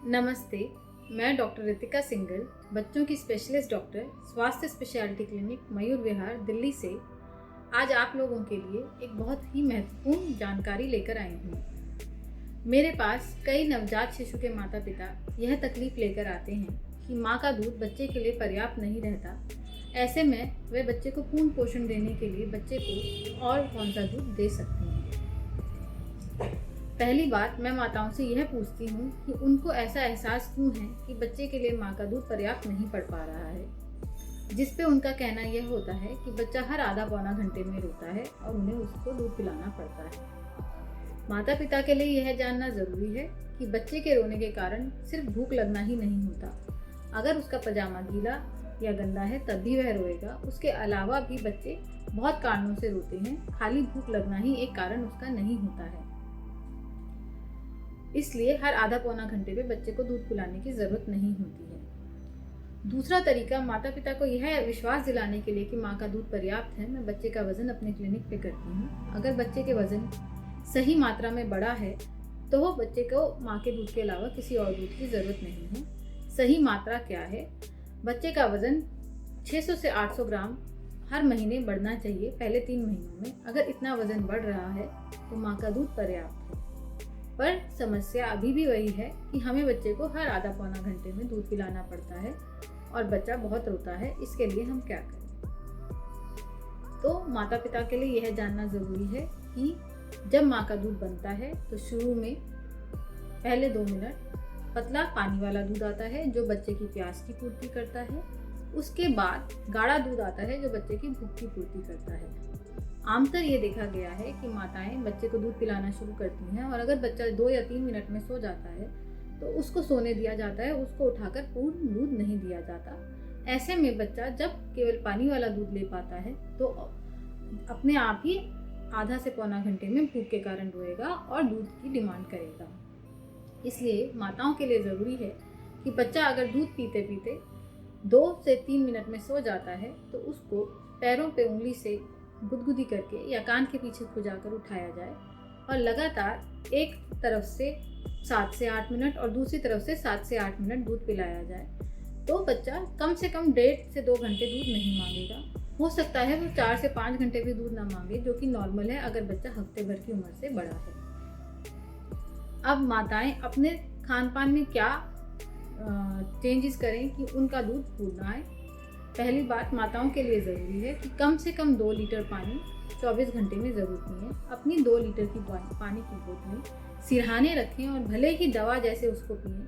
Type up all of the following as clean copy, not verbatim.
नमस्ते, मैं doctor Ritika single, बच्चों की स्पेशलिस्ट डॉक्टर, स्वास्थ्य स्पेशलिटी क्लिनिक मयूर विहार, दिल्ली से आज आप लोगों के लिए एक बहुत ही महत्वपूर्ण जानकारी लेकर आई हूँ। मेरे पास कई नवजात शिशु के माता पिता यह तकलीफ लेकर आते हैं कि माँ का दूध बच्चे के लिए पर्याप्त नहीं रहता। ऐसे में वे बच्चे को पूर्ण पोषण देने के लिए बच्चे को और कौन सा दूध दे सकते हैं। पहली बात, मैं माताओं से यह पूछती हूँ कि उनको ऐसा एहसास क्यों है कि बच्चे के लिए माँ का दूध पर्याप्त नहीं पड़ पा रहा है, जिस पे उनका कहना यह होता है कि बच्चा हर आधा पौना घंटे में रोता है और उन्हें उसको दूध पिलाना पड़ता है। माता पिता के लिए यह जानना ज़रूरी है कि बच्चे के रोने के कारण सिर्फ भूख लगना ही नहीं होता। अगर उसका पजामा गीला या गंदा है तब भी वह रोएगा। उसके अलावा भी बच्चे बहुत कारणों से रोते हैं, खाली भूख लगना ही एक कारण उसका नहीं होता है। इसलिए हर आधा पौना घंटे पे बच्चे को दूध पिलाने की ज़रूरत नहीं होती है। दूसरा तरीका, माता पिता को यह विश्वास दिलाने के लिए कि माँ का दूध पर्याप्त है, मैं बच्चे का वज़न अपने क्लिनिक पे करती हूँ। अगर बच्चे के वज़न सही मात्रा में बड़ा है तो बच्चे को माँ के दूध के अलावा किसी और दूध की ज़रूरत नहीं है। सही मात्रा क्या है? बच्चे का वज़न 600 से 800 ग्राम हर महीने बढ़ना चाहिए पहले 3 महीनों में। अगर इतना वज़न बढ़ रहा है तो माँ का दूध पर्याप्त है। पर समस्या अभी भी वही है कि हमें बच्चे को हर आधा पौना घंटे में दूध पिलाना पड़ता है और बच्चा बहुत रोता है। इसके लिए हम क्या करें? तो माता पिता के लिए यह जानना ज़रूरी है कि जब माँ का दूध बनता है तो शुरू में पहले 2 मिनट पतला पानी वाला दूध आता है जो बच्चे की प्यास की पूर्ति करता है। उसके बाद गाढ़ा दूध आता है जो बच्चे की भूख की पूर्ति करता है। आमतौर ये देखा गया है कि माताएं बच्चे को दूध पिलाना शुरू करती हैं और अगर बच्चा 2 या 3 मिनट में सो जाता है तो उसको सोने दिया जाता है, उसको उठाकर पूर्ण दूध नहीं दिया जाता। ऐसे में बच्चा जब केवल पानी वाला दूध ले पाता है तो अपने आप ही आधा से पौना घंटे में भूख के कारण रोएगा और दूध की डिमांड करेगा। इसलिए माताओं के लिए ज़रूरी है कि बच्चा अगर दूध पीते पीते 2 से 3 मिनट में सो जाता है तो उसको पैरों पे उंगली से गुदगुदी करके या कान के पीछे खुजाकर उठाया जाए और लगातार एक तरफ से 7 से 8 मिनट और दूसरी तरफ से 7 से 8 मिनट दूध पिलाया जाए तो बच्चा कम से कम 1.5 से 2 घंटे दूध नहीं मांगेगा। हो सकता है वो 4 से 5 घंटे भी दूध ना मांगे, जो कि नॉर्मल है अगर बच्चा हफ्ते भर की उम्र से बड़ा है। अब माताएं अपने खान पान में क्या चेंजेस करें कि उनका दूध फूल ना आए। पहली बात, माताओं के लिए ज़रूरी है कि कम से कम 2 लीटर पानी 24 घंटे में ज़रूर पिएं। अपनी 2 लीटर की पानी की बोतलें सिरहाने रखें और भले ही दवा जैसे उसको पिएं,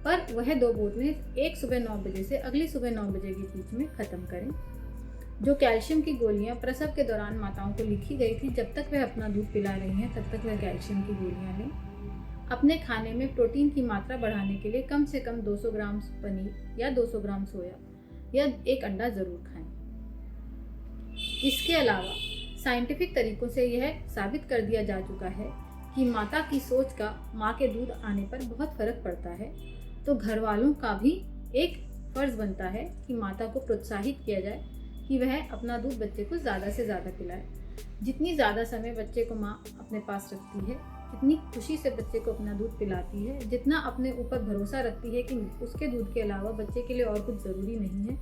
पर वह 2 बोतलें एक सुबह 9 बजे से अगली सुबह 9 बजे के बीच में ख़त्म करें। जो कैल्शियम की गोलियां प्रसव के दौरान माताओं को लिखी गई थी, जब तक वह अपना दूध पिला रही हैं तब तक वह कैल्शियम की गोलियां लें। अपने खाने में प्रोटीन की मात्रा बढ़ाने के लिए कम से कम 200 ग्राम पनीर या 200 ग्राम सोया या 1 अंडा ज़रूर खाएं। इसके अलावा साइंटिफिक तरीकों से यह साबित कर दिया जा चुका है कि माता की सोच का माँ के दूध आने पर बहुत फ़र्क पड़ता है। तो घर वालों का भी एक फ़र्ज़ बनता है कि माता को प्रोत्साहित किया जाए कि वह अपना दूध बच्चे को ज़्यादा से ज़्यादा पिलाए। जितनी ज़्यादा समय बच्चे को माँ अपने पास रखती है, जितनी खुशी से बच्चे को अपना दूध पिलाती है, जितना अपने ऊपर भरोसा रखती है कि उसके दूध के अलावा बच्चे के लिए और कुछ ज़रूरी नहीं है,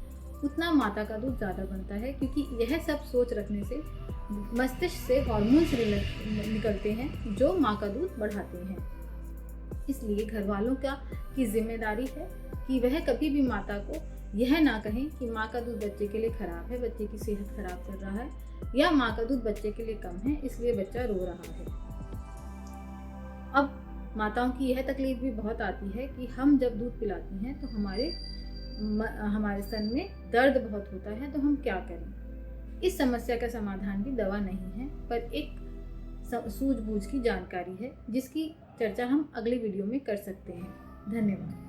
उतना माता का दूध ज़्यादा बनता है। क्योंकि यह सब सोच रखने से मस्तिष्क से हार्मोन्स निकलते हैं जो माँ का दूध बढ़ाते हैं। इसलिए घर वालों की जिम्मेदारी है कि वह कभी भी माता को यह ना कहें कि माँ का दूध बच्चे के लिए ख़राब है, बच्चे की सेहत ख़राब कर रहा है, या माँ का दूध बच्चे के लिए कम है इसलिए बच्चा रो रहा है। अब माताओं की यह तकलीफ भी बहुत आती है कि हम जब दूध पिलाती हैं तो हमारे स्तन में दर्द बहुत होता है, तो हम क्या करें? इस समस्या का समाधान भी दवा नहीं है, पर एक सूझबूझ की जानकारी है जिसकी चर्चा हम अगले वीडियो में कर सकते हैं। धन्यवाद।